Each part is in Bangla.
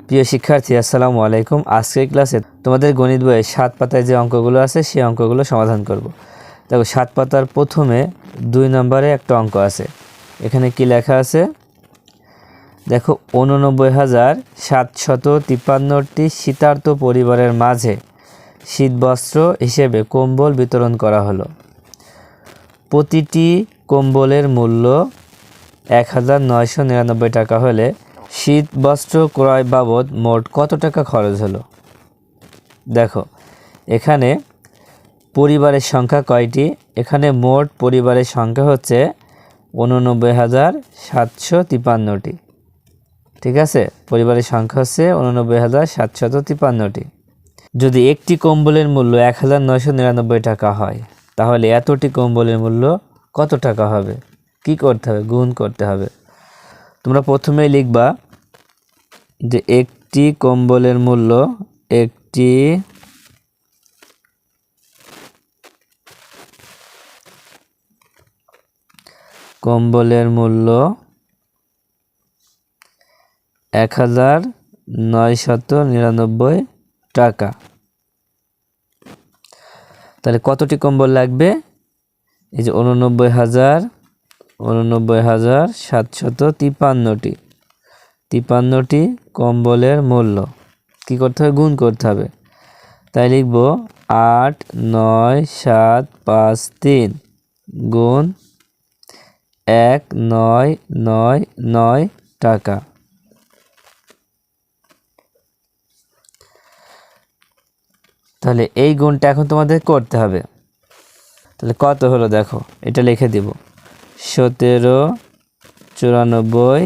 প্রিয় শিক্ষার্থী, আসসালামু আলাইকুম। আজকের ক্লাসে তোমাদের গণিত বইয়ে 7 পাতায় যে অঙ্কগুলো আছে সেই অঙ্কগুলো সমাধান করব। দেখো 7 পাতার প্রথমে 2 নম্বরে একটা অঙ্ক আছে। এখানে কি লেখা আছে দেখো, 89,753টি শীতার্ত পরিবারের মাঝে শীতবস্ত্র হিসেবে কম্বল বিতরণ করা হলো। প্রতিটি কম্বলের মূল্য 1,999 টাকা হলে শীতবস্ত্র ক্রয় বাবদ মোট কত টাকা খরচ হলো? দেখো এখানে পরিবারের সংখ্যা কয়টি? এখানে মোট পরিবারের সংখ্যা হচ্ছে 89,753টি। ঠিক আছে, পরিবারের সংখ্যা হচ্ছে 89,753টি। যদি একটি কম্বলের মূল্য 1,999 টাকা হয়, তাহলে এতটি কম্বলের মূল্য কত টাকা হবে? কি করতে হবে? গুণ করতে হবে। তোমরা প্রথমেই লিখবা যে একটি কম্বলের মূল্য, একটি কম্বলের মূল্য 1,999 টাকা। তাহলে কতটি কম্বল লাগবে? এই যে 89,753টি কম্বলের মূল্য কি করতে হবে? গুণ করতে হবে। তাই লিখব 8,9,7,5,3 গুণ 1,999 টাকা। তাহলে এই গুণটা এখন তোমাদের করতে হবে। তাহলে কত হলো দেখো, এটা লিখে দিব। 17,94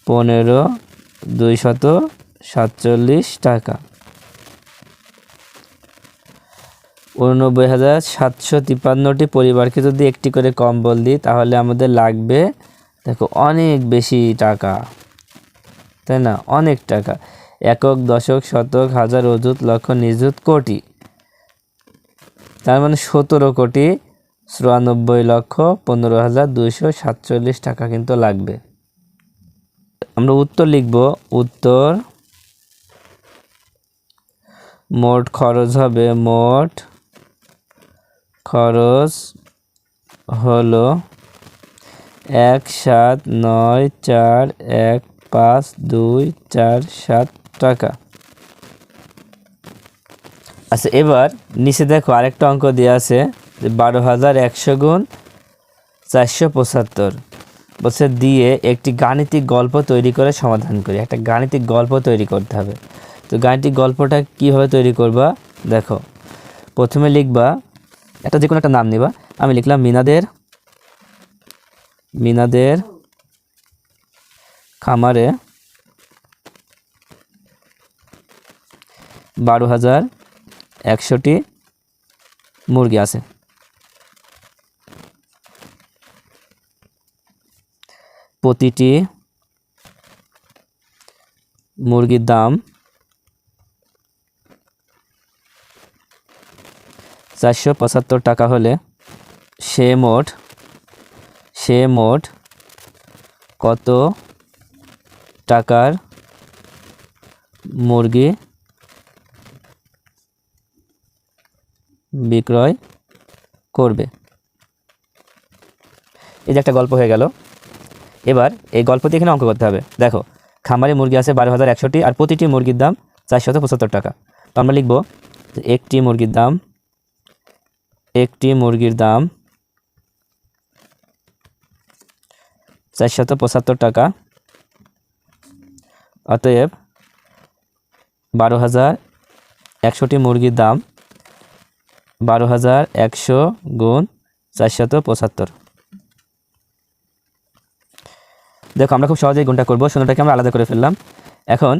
15,247 টাকা। 89,753টি পরিবারকে যদি একটি করে কম্বল দিই, তাহলে আমাদের লাগবে দেখো অনেক বেশি টাকা, তাই না? অনেক টাকা। একক, দশক, শতক, হাজার, অযুত, লক্ষ, নিযুত, কোটি। তার মানে 17,94,15,247 টাকা কিন্তু লাগবে। আমরা উত্তর লিখব। উত্তর মোট খরচ হবে, মোট খরচ হলো 1,794,1,5,2,4,7 টাকা। আচ্ছা, এবার নিচে দেখো আরেকটা অঙ্ক দেওয়া আছে যে 12,100 গুণ 475 বলছে দিয়ে একটি গাণিতিক গল্প তৈরি করে সমাধান করি। একটা গাণিতিক গল্প তৈরি করতে হবে। তো গাণিতিক গল্পটা কিভাবে তৈরি করবা? দেখো প্রথমে লিখবা একটা যে কোনো একটা নাম নিবা। আমি লিখলাম মিনাদের খামারে 12,100টি মুরগি আছে। প্রতিটি মুরগির দাম 475 টাকা হলে সে মোট কত টাকার মুরগি বিক্রয় করবে? এই যে একটা গল্প হয়ে গেল। এবার এই গল্পটি এখানে অঙ্ক করতে হবে। দেখো খামারে মুরগি আছে 12,100টি, আর প্রতিটি মুরগির দাম 475 টাকা। তো আমরা লিখব একটি মুরগির দাম 475 টাকা। অতএব 12,100টি মুরগির দাম 12,100 গুণ 475। দেখো আমরা খুব সহজেই গুণটা করবো। শূন্যটাকে আমরা আলাদা করে ফেললাম। এখন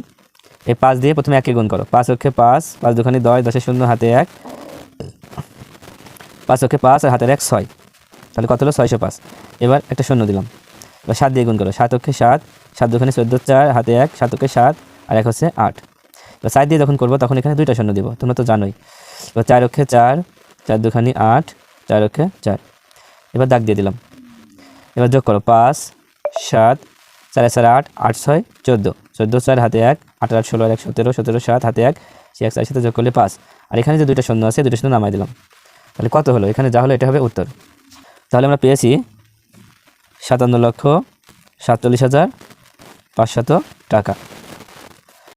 এই 5 দিয়ে প্রথমে 1 গুণ করো। 5 অক্ষে 5, 5 দুখানি 10, 10 শূন্য হাতে 1, 5 অক্ষে 5 আর হাতের 1 6। তাহলে কত হলো? 605। এবার একটা শূন্য দিলাম। এবার 7 দিয়ে গুণ করো। 7 অক্ষে 7, 7 দুখানি 14, 4 হাতে 1, 7 অক্ষে 7 আর 1 হচ্ছে 8। এবার 4 দিয়ে যখন করবো তখন এখানে 2টা শূন্য দিব, তোমরা তো জানোই। এবার 4 অক্ষে 4, 4 দুখানি 8, 4 অক্ষে 4। এবার দাগ দিয়ে দিলাম। এবার যোগ করো 5, 7, 4 4 8, 8 6 14, 14 4 হাতে 1, 8 8 16 1 17, 17 7 হাতে 1, সেই 1 4 সাথে যোগ করলে 5। আর এখানে যে দুইটা শূন্য আছে, দুইটা শূন্য নামাই দিলাম। তাহলে কত হলো? এখানে যা হলো এটা হবে উত্তর। তাহলে আমরা পেয়েছি 57,47,500 টাকা।